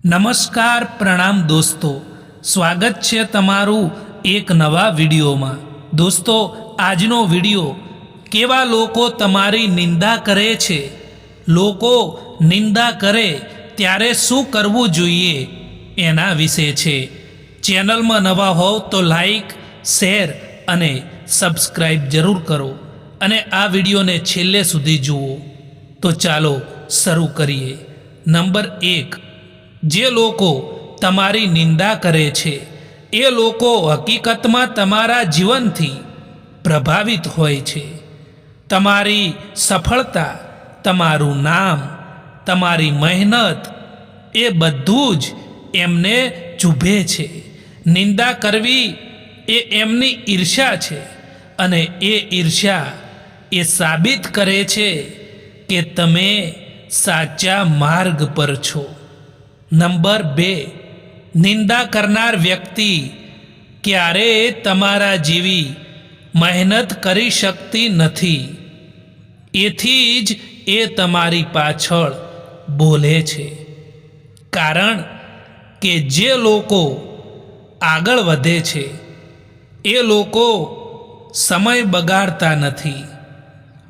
નમસ્કાર પ્રણામ દોસ્તો, સ્વાગત છે તમારું એક નવા વિડીયોમાં। દોસ્તો, આજનો વિડીયો કેવા લોકો તમારી નિંદા કરે છે, લોકો નિંદા કરે ત્યારે શું કરવું જોઈએ એના વિશે છે। ચેનલમાં નવા હોવ તો લાઈક, શેર અને સબસ્ક્રાઈબ જરૂર કરો અને આ વિડીયોને છેલ્લે સુધી જુઓ। તો ચાલો શરૂ કરીએ। નંબર 1, જે લોકો તમારી નિંદા કરે છે એ લોકો હકીકતમાં તમારા જીવનથી પ્રભાવિત હોય છે। તમારી સફળતા, તમારું નામ, તમારી મહેનત એ બધું જ એમને ચૂભે છે। નિંદા કરવી એ એમની ઈર્ષ્યા છે અને એ ઈર્ષ્યા એ સાબિત કરે છે કે તમે સાચા માર્ગ પર છો। નંબર 2, નિંદા કરનાર વ્યક્તિ ક્યારેય તમારા જેવી મહેનત કરી શકતી નથી, એથી જ એ તમારી પાછળ બોલે છે। કારણ કે જે લોકો આગળ વધે છે એ લોકો સમય બગાડતા નથી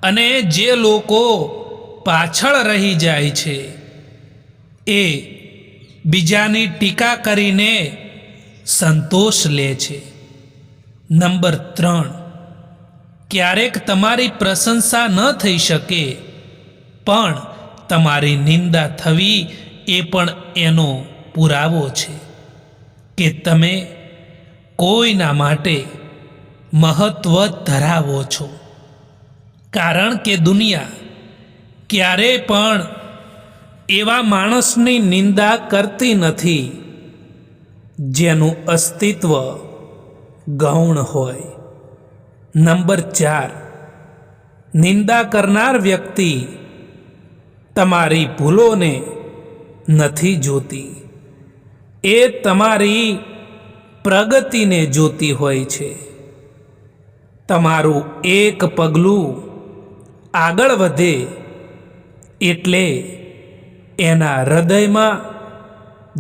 અને જે લોકો પાછળ રહી જાય છે એ બીજાની ટીકા કરીને સંતોષ લે છે। નંબર 3, ક્યારેક તમારી પ્રશંસા ન થઈ શકે પણ તમારી નિંદા થવી એ પણ એનો પુરાવો છે કે તમે કોઈના માટે મહત્ત્વ ધરાવો છો। કારણ કે દુનિયા ક્યારેય પણ એવા માણસની નિંદા કરતી નથી જેનું અસ્તિત્વ ગૌણ હોય। નંબર 4, નિંદા કરનાર વ્યક્તિ તમારી ભૂલોને નથી જોતી, એ તમારી પ્રગતિને જોતી હોય છે। તમારું એક પગલું આગળ વધે એટલે એના હૃદયમાં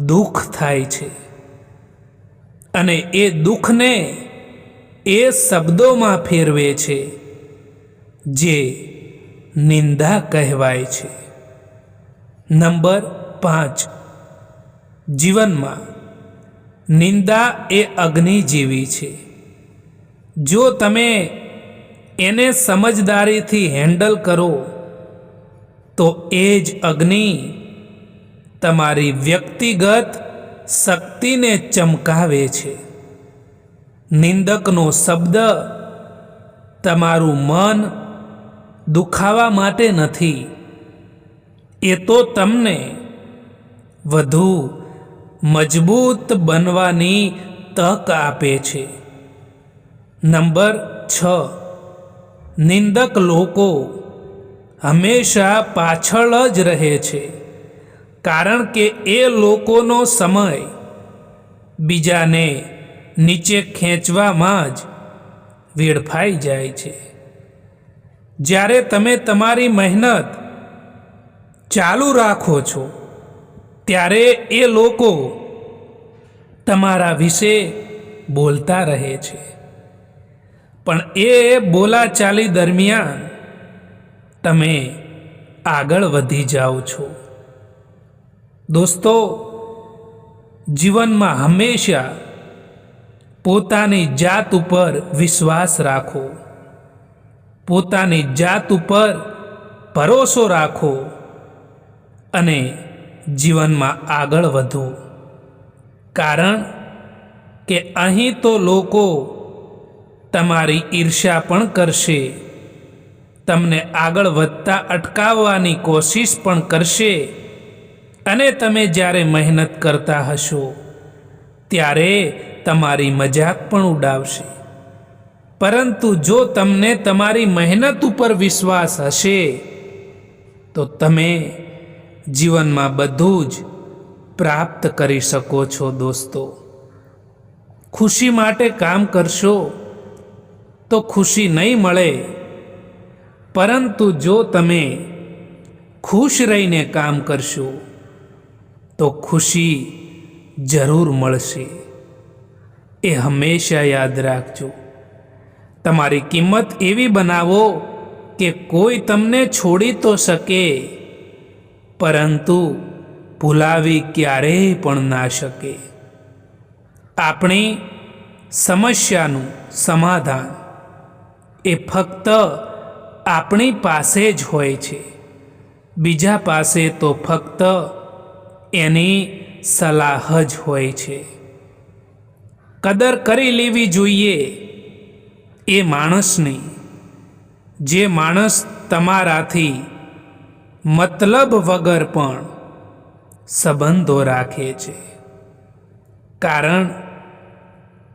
દુઃખ થાય છે અને એ દુઃખને એ શબ્દોમાં ફેરવે છે જે નિંદા કહેવાય છે। નંબર 5, જીવનમાં નિંદા એ અગ્નિ જેવી છે। જો તમે એને સમજદારીથી હેન્ડલ કરો તો એ જ અગ્નિ તમારી વ્યક્તિગત શક્તિને ચમકાવે છે। નિંદકનો શબ્દ તમારું મન દુખાવા માટે નથી, એ તો તમને વધુ મજબૂત બનવાની તક આપે છે। નંબર 6, નિંદક લોકો હંમેશા પાછળ જ રહે છે કારણ કે એ લોકોનો સમય બીજાને નીચે ખેંચવામાં જ વેડફાઈ જાય છે। જ્યારે તમે તમારી મહેનત ચાલુ રાખો છો ત્યારે એ લોકો તમારા વિશે બોલતા રહે છે પણ એ બોલાચાલી દરમિયાન તમે આગળ વધી જાઓ છો। દોસ્તો, જીવનમાં હંમેશા પોતાની જાત ઉપર વિશ્વાસ રાખો, પોતાની જાત ઉપર ભરોસો રાખો અને જીવનમાં આગળ વધો। કારણ કે અહીં તો લોકો તમારી ઈર્ષ્યા પણ કરશે, તમને આગળ વધતા અટકાવવાની કોશિશ પણ કરશે અને તમે જ્યારે મહેનત કરતા હશો ત્યારે તમારી મજાક પણ ઉડાવશે। પરંતુ જો તમને તમારી મહેનત ઉપર વિશ્વાસ હશે તો તમે જીવનમાં બધું જ પ્રાપ્ત કરી શકો છો। દોસ્તો, ખુશી માટે કામ કરશો તો ખુશી નહીં મળે, પરંતુ જો તમે ખુશ રહીને કામ કરશો તો ખુશી જરૂર મળશે. એ હંમેશા યાદ રાખજો. તમારી કિંમત એવી બનાવો કે કોઈ તમને છોડી તો શકે, પરંતુ ભૂલાવી ક્યારેય પણ ના શકે. આપણી સમસ્યાનું સમાધાન એ ફક્ત આપણી પાસે જ હોય છે. બીજા પાસે તો ફક્ત એની સલાહ જ હોય છે. કદર કરી લેવી જોઈએ એ માણસની, જે માણસ તમારાથી મતલબ વગર પણ સંબંધો રાખે છે. કારણ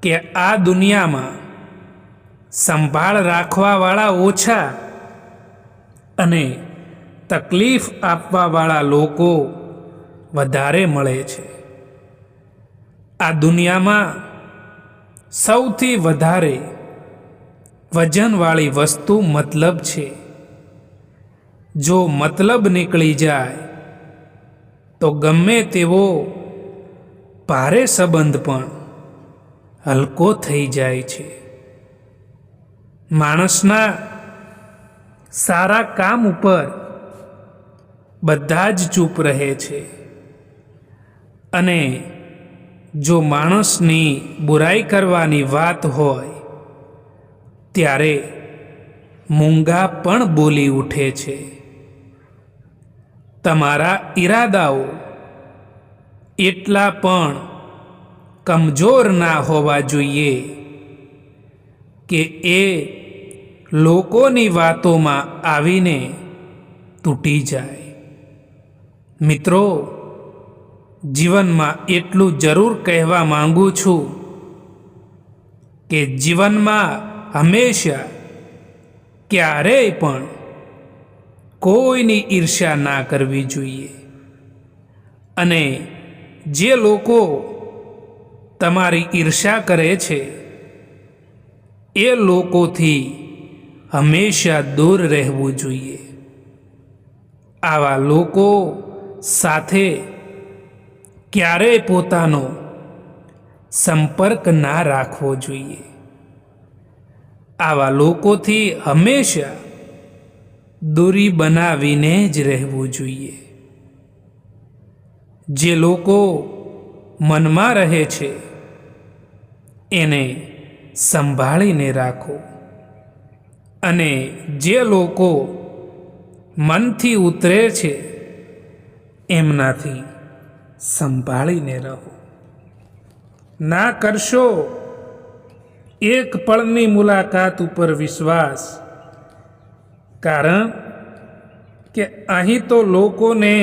કે આ દુનિયામાં સંભાળ રાખવાવાળા ઓછા અને તકલીફ આપવાવાળા લોકો વધારે મળે છે. આ દુનિયામાં સૌથી વધારે વજનવાળી વસ્તુ મતલબ છે. જો મતલબ નીકળી જાય તો ગમે તેવો ભારે સંબંધ પણ હલકો થઈ જાય છે. માણસના સારા કામ ઉપર બધા જ ચૂપ રહે છે, અને જો માણસની બુરાઈ કરવાની વાત હોય ત્યારે મૂંગા પણ બોલી ઉઠે છે. તમારા ઈરાદાઓ એટલા પણ કમજોર ના હોવા જોઈએ કે એ લોકોની વાતોમાં આવીને તૂટી જાય. મિત્રો, જીવનમાં એટલું જરૂર કહેવા માંગુ છું કે જીવનમાં હંમેશા ક્યારેય પણ કોઈની ઈર્ષ્યા ના કરવી જોઈએ. અને જે લોકો તમારી ઈર્ષ્યા કરે છે એ લોકોથી હંમેશા દૂર રહેવું જોઈએ. આવા લોકો સાથે ક્યારેય પોતાનો સંપર્ક ના રાખવો જોઈએ. આવા લોકોથી હંમેશા દૂરી બનાવીને જ રહેવું જોઈએ. જે લોકો મનમાં રહે છે એને સંભાળીને રાખો, અને જે લોકો મનથી ઉતરે છે એમનાથી સંભાળીને રહો. ના કરશો એક પળની મુલાકાત ઉપર વિશ્વાસ, કારણ કે અહીં તો લોકોને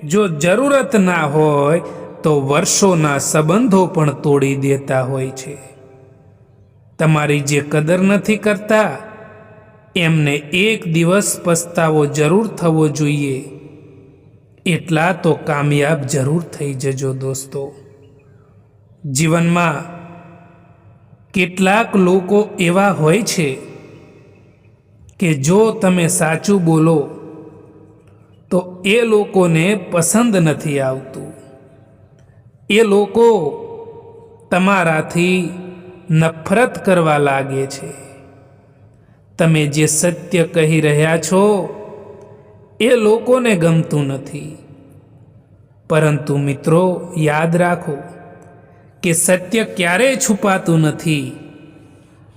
જો જરૂરત ના હોય તો વર્ષોના સંબંધો પણ તોડી દેતા હોય છે. તમારી જે કદર નથી કરતા એમને એક દિવસ પસ્તાવો જરૂર થવો જોઈએ. એટલા તો કામયાબ જરૂર થઈ જજો દોસ્તો. જીવનમાં કેટલાક લોકો એવા હોય છે કે જો તમે સાચું બોલો તો એ લોકોને પસંદ નથી આવતું. એ લોકો તમારાથી નફરત કરવા લાગે છે. તમે જે સત્ય કહી રહ્યા છો એ લોકોને ગમતું નથી. પરંતુ મિત્રો, યાદ રાખો કે સત્ય ક્યારેય છુપાતું નથી.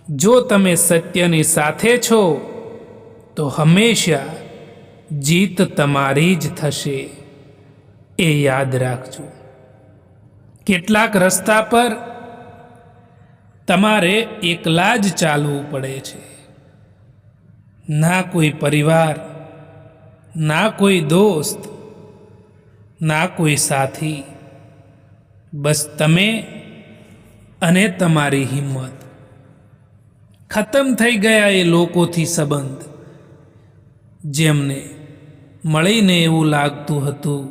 જો તમે સત્યની સાથે છો તો હંમેશા જીત તમારી જ થશે. એ યાદ રાખજો. કેટલાક રસ્તા પર તમારે એકલા જ ચાલવું પડે છે. ના કોઈ પરિવાર, ના કોઈ દોસ્ત, ના કોઈ સાથી. બસ તમે અને તમારી હિંમત. ખતમ થઈ ગયા એ લોકોથી સંબંધ જેમને મળીને એવું લાગતું હતું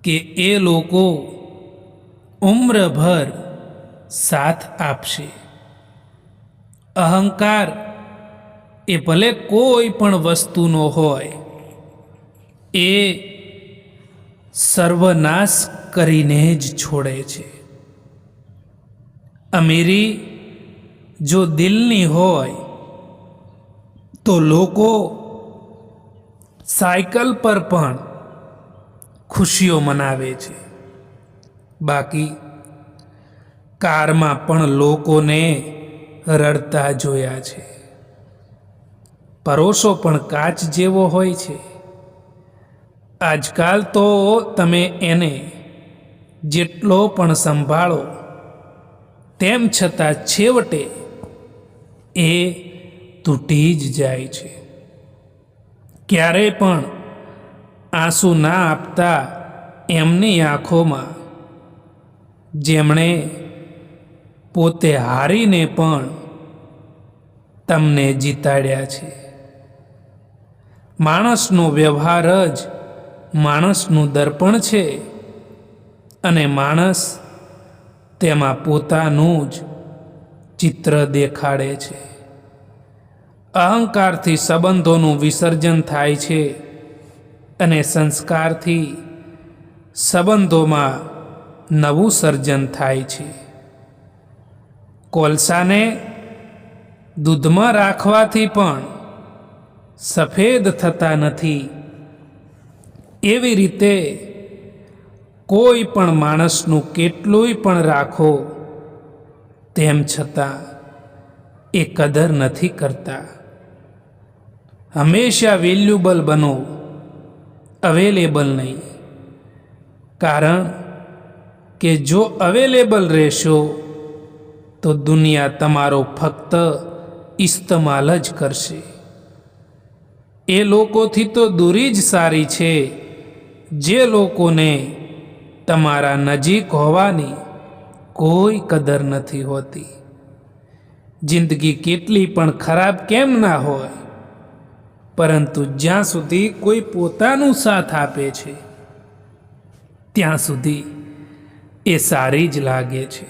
કે એ લોકો ઉમ્રભર સાથ આપશે. અહંકાર એ ભલે કોઈ પણ વસ્તુનો હોય, એ સર્વનાશ કરીને જ છોડે છે. અમીરી જો દિલની હોય તો લોકો સાયકલ પર પણ ખુશીઓ મનાવે છે. બાકી કારમાં પણ લોકોને રડતા જોયા છે. પરોસો પણ કાચ જેવો હોય છે. આજકાલ તો તમે એને જેટલો પણ સંભાળો તેમ છતાં છેવટે એ તૂટી જ જાય છે. ક્યારેય પણ આંસુ ના આપતા એમની આંખોમાં જેમણે પોતે હારીને પણ તમને જીતાડ્યા છે. માણસનો વ્યવહાર જ માણસનું દર્પણ છે અને માણસ તેમાં પોતાનું જ ચિત્ર દેખાડે છે. અહંકારથી સંબંધોનું વિસર્જન થાય છે અને સંસ્કારથી સંબંધોમાં નવું સર્જન થાય છે. કોલસાને દૂધમાં રાખવાથી પણ સફેદ થતા નથી. એવી રીતે કોઈ પણ માણસનું કેટલુંય પણ રાખો તેમ છતાં એ કદર નથી કરતા. હંમેશા વેલ્યુબલ બનો, અવેલેબલ નહીં. કારણ કે જો અવેલેબલ રહેશો તો દુનિયા તમારો ફક્ત ઇસ્તેમાલ જ કરશે. એ લોકોથી તો દૂરી જ સારી છે જે લોકોને તમારા નજીક હોવાની કોઈ કદર નથી હોતી. જિંદગી કેટલી પણ ખરાબ કેમ ના હોય, પરંતુ જ્યાં સુધી કોઈ પોતાનું સાથ આપે છે ત્યાં સુધી એ સારી જ લાગે છે.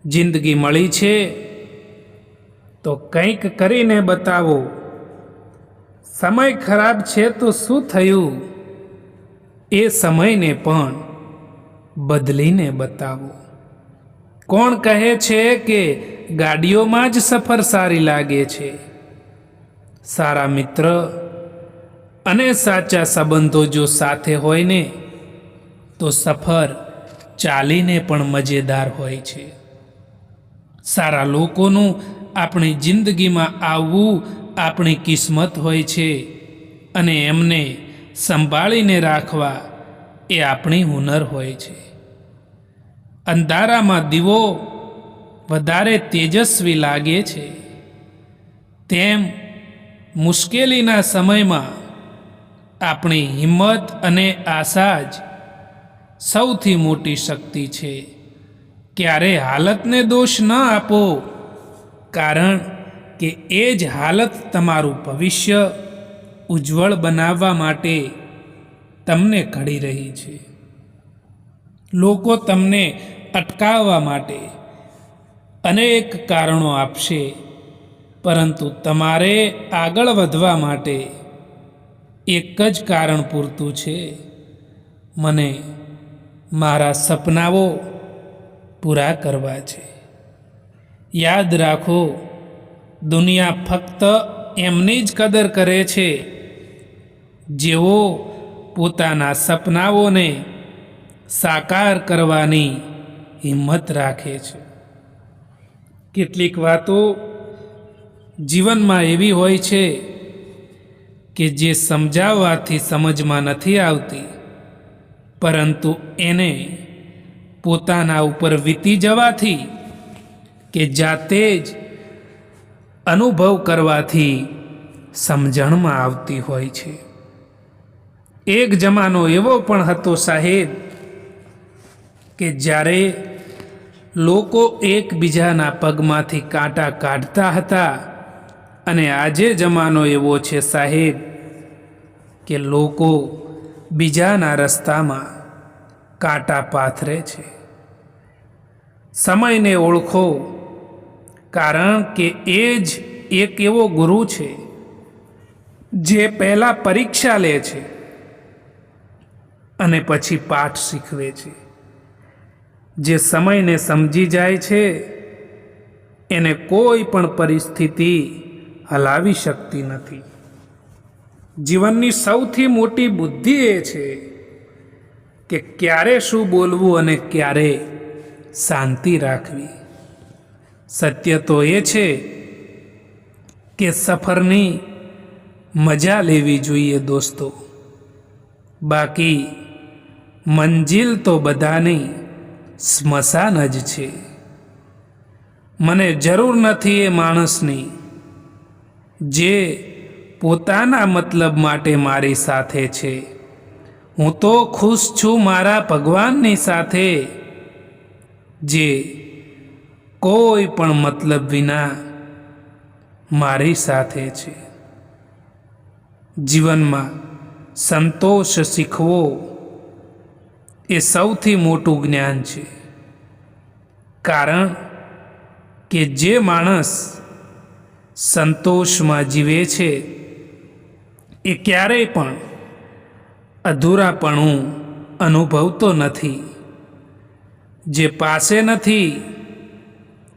જિંદગી મળી છે તો કંઈક કરીને બતાવો. સમય ખરાબ છે તો શું થયું, એ સમયને પણ બદલીને બતાવો. કોણ કહે છે કે ગાડીઓમાં જ સફર સારી લાગે છે? સારા મિત્ર અને સાચા સંબંધો જો સાથે હોય ને તો સફર ચાલીને પણ મજેદાર હોય છે. સારા લોકોનું આપણી જિંદગીમાં આવવું આપણી કિસ્મત હોય છે અને એમને સંભાળીને રાખવા એ આપણી હુનર હોય છે. અંધારામાં દીવો વધારે તેજસ્વી લાગે છે, તેમ મુશ્કેલીના સમયમાં આપણી હિંમત અને આશા જ સૌથી મોટી શક્તિ છે. ક્યારે હાલતને દોષ ન આપો, કારણ કે એ જ હાલત તમારું ભવિષ્ય ઉજ્જવળ બનાવવા માટે તમને ઘડી રહી છે. લોકો તમને અટકાવવા માટે અનેક કારણો આપશે, પરંતુ તમારે આગળ વધવા માટે એક જ કારણ પૂરતું છે: મને મારા સપનાઓ પૂરા કરવા છે. યાદ રાખો, દુનિયા ફક્ત એમની જ કદર કરે છે જેઓ પોતાના સપનાઓને સાકાર કરવાની હિંમત રાખે છે. કેટલીક વાતો જીવનમાં એવી હોય છે કે જે સમજાવવાથી સમજમાં નથી આવતી, પરંતુ એને પોતાના ઉપર વીતી જવાથી કે જાતે જ અનુભવ કરવાથી સમજણમાં આવતી હોય છે. એક જમાનો એવો પણ હતો સાહેબ કે જ્યારે લોકો એકબીજાના પગમાંથી કાંટા કાઢતા હતા, અને આજે જમાનો એવો છે સાહેબ કે લોકો બીજાના રસ્તામાં કાંટા પાથરે છે. સમયને ઓળખો, કારણ કે એ જ એક એવો ગુરુ છે જે પહેલાં પરીક્ષા લે છે અને પછી પાઠ શીખવે છે. જે સમયને સમજી જાય છે એને કોઈ પણ પરિસ્થિતિ હલાવી શકતી નથી. જીવનની સૌથી મોટી બુદ્ધિ એ છે કે ક્યારે શું બોલવું અને ક્યારે શાંતિ રાખવી. સત્ય તો એ છે કે સફરની મજા લેવી જોઈએ દોસ્તો. બાકી મંજિલ તો બધાની સ્મશાન જ છે. મને જરૂર નથી એ માણસની જે પોતાના મતલબ માટે મારી સાથે છે. હું તો ખુશ છું મારા ભગવાનની સાથે, જે કોઈ પણ મતલબ વિના મારી સાથે છે. જીવનમાં સંતોષ શીખવો એ સૌથી મોટું જ્ઞાન છે. કારણ કે જે માણસ સંતોષમાં જીવે છે એ ક્યારેય પણ અધૂરાપણું અનુભવતો નથી. જે પાસે નથી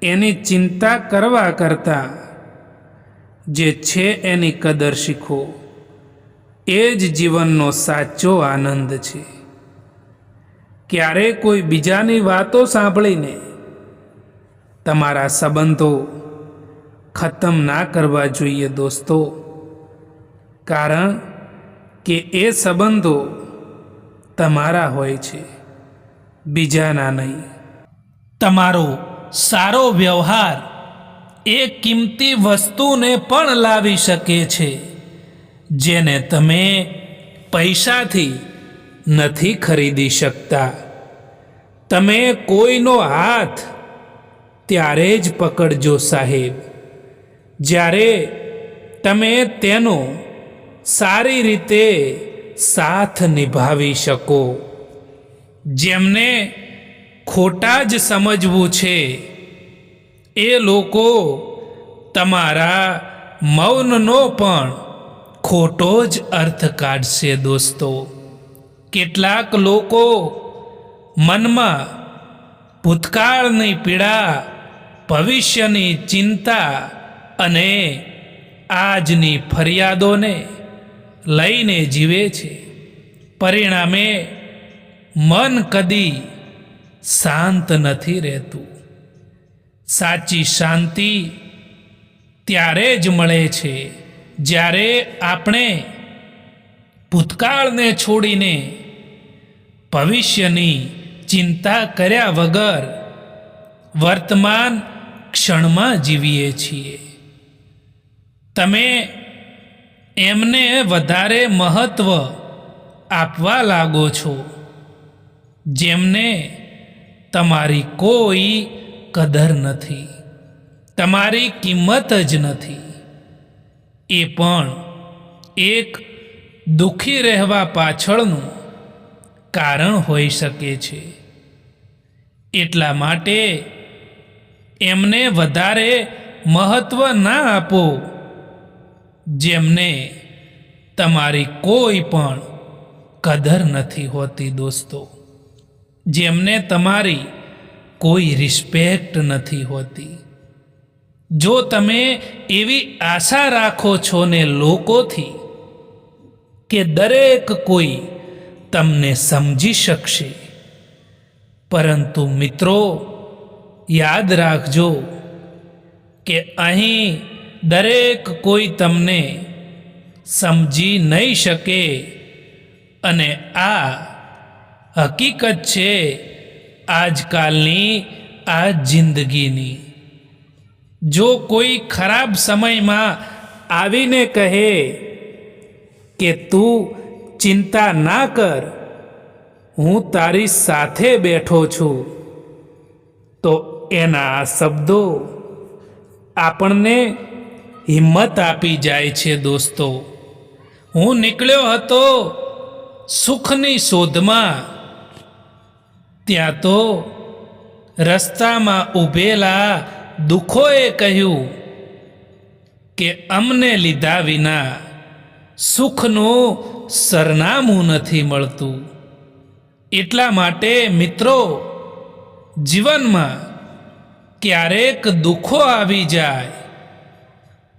એની ચિંતા કરવા કરતાં જે છે એની કદર શીખો, એ જ જીવનનો સાચો આનંદ છે. ક્યારેય કોઈ બીજાની વાતો સાંભળીને તમારા સંબંધો ખતમ ના કરવા જોઈએ દોસ્તો. કારણ કે એ સંબંધો તમારા હોય છે, બીજાના નહીં. તમારો સારો વ્યવહાર એ કિંમતી વસ્તુને પણ લાવી શકે છે, જેને તમે પૈસાથી નથી ખરીદી શકતા. તમે કોઈનો હાથ ત્યારે જ પકડજો સાહેબ, જ્યારે તમે તેનો સારી રીતે સાથ નિભાવી શકો. જેમને ખોટા જ સમજવું છે એ લોકો તમારા મૌનનો પણ ખોટો જ અર્થ કાઢશે દોસ્તો. કેટલાક લોકો મનમાં ભૂતકાળની પીડા, ભવિષ્યની ચિંતા અને આજની ફરિયાદોને લઈને જીવે છે. પરિણામે મન કદી શાંત નથી રહેતું. સાચી શાંતિ ત્યારે જ મળે છે જ્યારે આપણે ભૂતકાળને છોડીને ભવિષ્યની ચિંતા કર્યા વગર વર્તમાન ક્ષણમાં જીવીએ છીએ. તમે એમને વધારે મહત્વ આપવા લાગો છો જેમને તમારી કોઈ કદર નથી, તમારી કિંમત જ નથી. એ પણ એક દુઃખી રહેવા પાછળનું કારણ હોઈ શકે છે. એટલા માટે એમને વધારે મહત્વ ના આપો જેમને તમારી કોઈ પણ કદર નથી હોતી દોસ્તો. જેમને તમારી કોઈ રિસ્પેક્ટ નથી હોતી. જો તમે એવી આશા રાખો છો ને લોકોથી કે દરેક કોઈ તમને સમજી શકશે, પરંતુ મિત્રો યાદ રાખજો કે અહીં દરેક કોઈ તમને સમજી નહીં શકે. અને આ હકીકત છે આજકાલની આ જિંદગીની. જો કોઈ ખરાબ સમયમાં આવીને કહે કે તું ચિંતા ના કર, હું તારી સાથે બેઠો છું, તો એના આ શબ્દો આપણને હિંમત આપી જાય છે દોસ્તો. હું નીકળ્યો હતો સુખની શોધમાં, ત્યાં તો રસ્તામાં ઊભેલા દુઃખોએ કહ્યું કે અમને લીધા વિના સુખનું સરનામું નથી મળતું. એટલા માટે મિત્રો, જીવનમાં ક્યારેક દુઃખો આવી જાય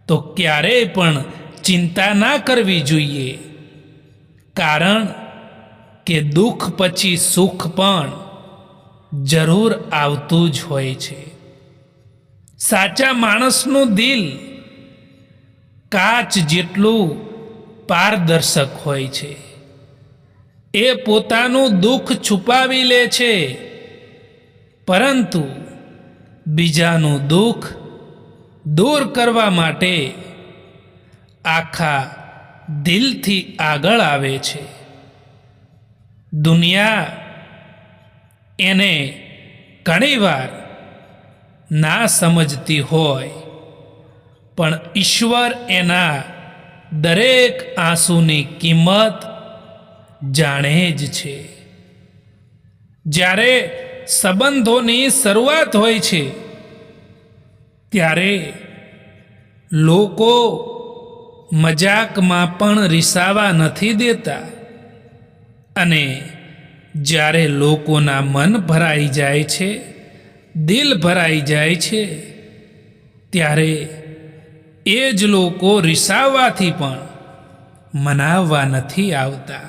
તો ક્યારેય પણ ચિંતા ના કરવી જોઈએ, કારણ કે દુઃખ પછી સુખ પણ જરૂર આવતું જ હોય છે. સાચા માણસનું દિલ કાચ જેટલું પારદર્શક હોય છે. એ પોતાનું દુઃખ છુપાવી લે છે, પરંતુ બીજાનું દુઃખ દૂર કરવા માટે આખા દિલથી આગળ આવે છે. દુનિયા એને ઘણીવાર ના સમજતી હોય, પણ ઈશ્વર એના દરેક આંસુની કિંમત જાણે જ છે. જ્યારે સંબંધોની શરૂઆત હોય છે ત્યારે લોકો મજાકમાં પણ રિસાવા નથી દેતા, અને જ્યારે લોકોના મન ભરાઈ જાય છે, દિલ ભરાઈ જાય છે, ત્યારે એ જ લોકો રિસાવવાથી પણ મનાવવા નથી આવતા.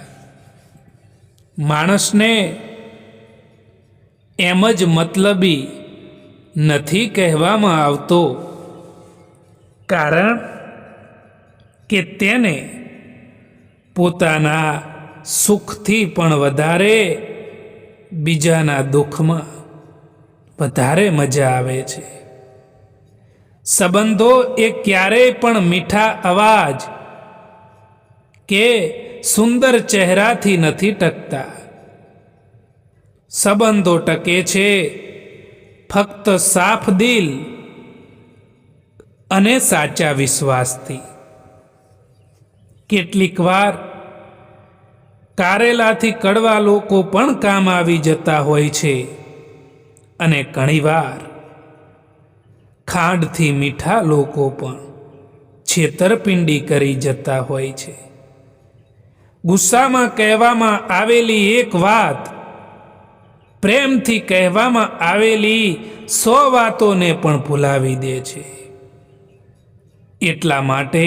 માણસને એમ જ મતલબી નથી કહેવામાં આવતો, કારણ કે તેને પોતાના સુખથી પણ વધારે બીજાના દુઃખમાં વધારે મજા આવે છે. સંબંધો એ ક્યારેય પણ મીઠા અવાજ કે સુંદર ચહેરાથી નથી ટકતા. સંબંધો ટકે છે ફક્ત સાફ દિલ અને સાચા વિશ્વાસથી. કેટલીક વાર કારેલાથી કડવા લોકો પણ કામ આવી જતા હોય છે, અને ઘણીવાર ખાંડથી મીઠા લોકો પણ છેતરપિંડી કરી જતા હોય છે. ગુસ્સામાં કહેવામાં આવેલી એક વાત પ્રેમથી કહેવામાં આવેલી 100 વાતોને પણ ભૂલાવી દે છે. એટલા માટે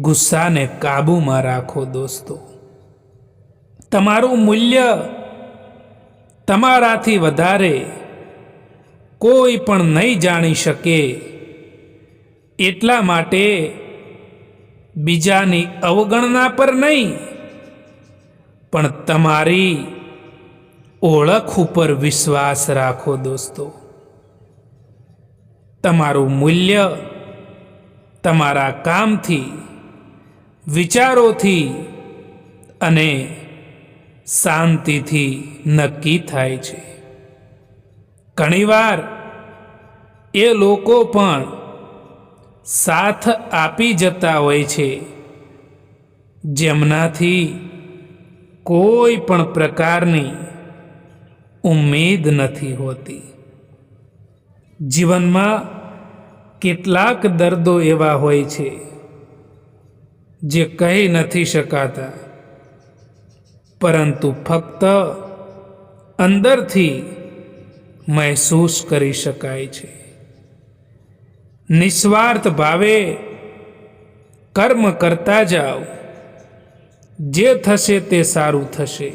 ગુસ્સાને કાબૂમાં રાખો દોસ્તો. તમારું મૂલ્ય તમારાથી વધારે કોઈ પણ નહીં જાણી શકે. એટલા માટે બીજાની અવગણના પર નહીં, પણ તમારી ઓળખ ઉપર વિશ્વાસ રાખો દોસ્તો. તમારું મૂલ્ય તમારા કામથી, વિચારોથી અને શાંતિથી નક્કી થાય છે. ઘણીવાર એ લોકો પણ સાથ આપી જતા હોય છે જેમનાથી કોઈ પણ પ્રકારની ઉમ્મીદ નથી હોતી. જીવનમાં કેટલાક દર્દો એવા હોય છે જે કહી નથી શકાતા, પરંતુ ફક્ત અંદરથી મહેસૂસ કરી શકાય છે. નિસ્વાર્થ ભાવે કર્મ કરતા જાઓ, જે થશે તે સારું થશે.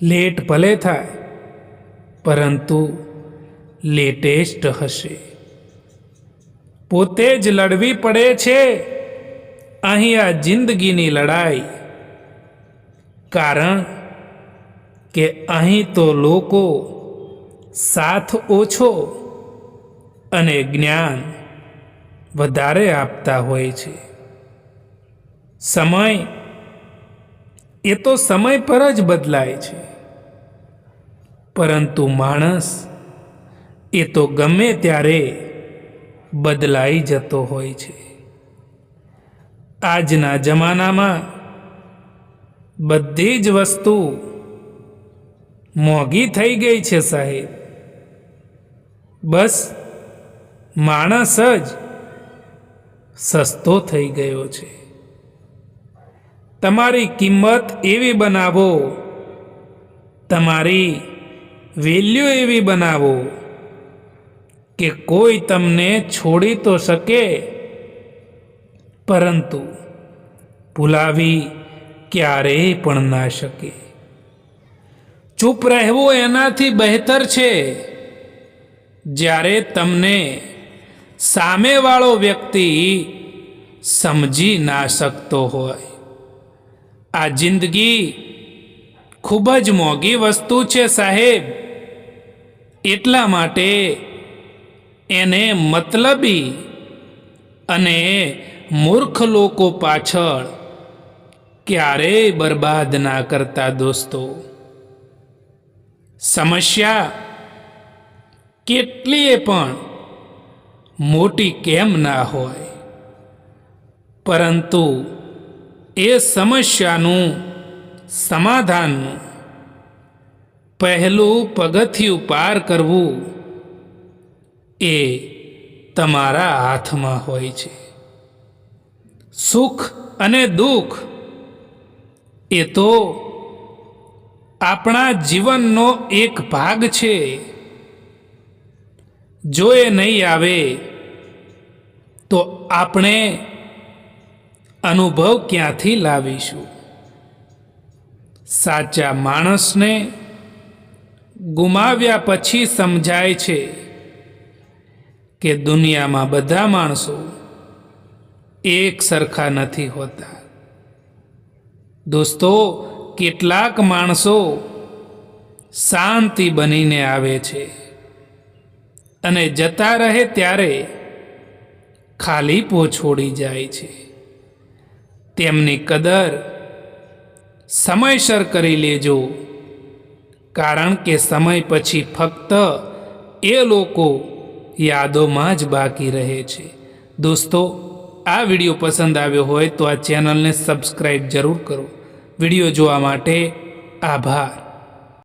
લેટ ભલે થાય, પરંતુ લેટેસ્ટ હશે. પોતે જ લડવી પડે છે અહીં આ જિંદગીની લડાઈ, કારણ કે અહીં તો લોકો સાથ ઓછો અને જ્ઞાન વધારે આપતા હોય છે. સમય એ તો સમય પર જ બદલાય છે, પરંતુ માણસ એ તો ગમે ત્યારે બદલાઈ જતો હોય છે. આજના જમાનામાં બધી જ વસ્તુ મોંઘી થઈ ગઈ છે સાહેબ. બસ માણસ જ સસ્તો થઈ ગયો છે. તમારી કિંમત એવી બનાવો તમારી વેલ્યુ એવી બનાવો કે કોઈ તમને છોડી તો શકે, પરંતુ ભૂલાવી ક્યારેય પણ ના શકે. ચૂપ રહેવું એનાથી બહેતર છે જ્યારે તમને સામેવાળો વ્યક્તિ સમજી ના શકતો હોય. આ જિંદગી ખૂબ જ મોંઘી વસ્તુ છે સાહેબ, એટલા માટે એને મતલબી અને મૂર્ખ લોકો પાછળ ક્યારેય બરબાદ ના કરતા દોસ્તો. સમસ્યા કેટલીય પણ મોટી કેમ ના હોય, પરંતુ એ સમસ્યાનું સમાધાનનું પહેલું પગથિયું પાર કરવું એ તમારા હાથમાં હોય છે. સુખ અને દુઃખ એ તો આપણા જીવનનો એક ભાગ છે. જો એ નહીં આવે તો આપણે અનુભવ ક્યાંથી લાવીશું? સાચા માણસને ગુમાવ્યા પછી સમજાય છે કે દુનિયામાં બધા માણસો એક સરખા નથી હોતા. દોસ્તો, કેટલાક માણસો શાંતિ બનીને આવે છે અને જતા રહે ત્યારે ખાલીપો છોડી જાય છે. તેમની કદર સમયસર કરી લેજો, કારણ કે સમય પછી ફક્ત એ લોકો યાદોમાં જ બાકી રહે છે. દોસ્તો, આ વિડીયો પસંદ આવ્યો હોય તો આ ચેનલને સબસ્ક્રાઈબ જરૂર કરો. વિડીયો જોવા માટે આભાર.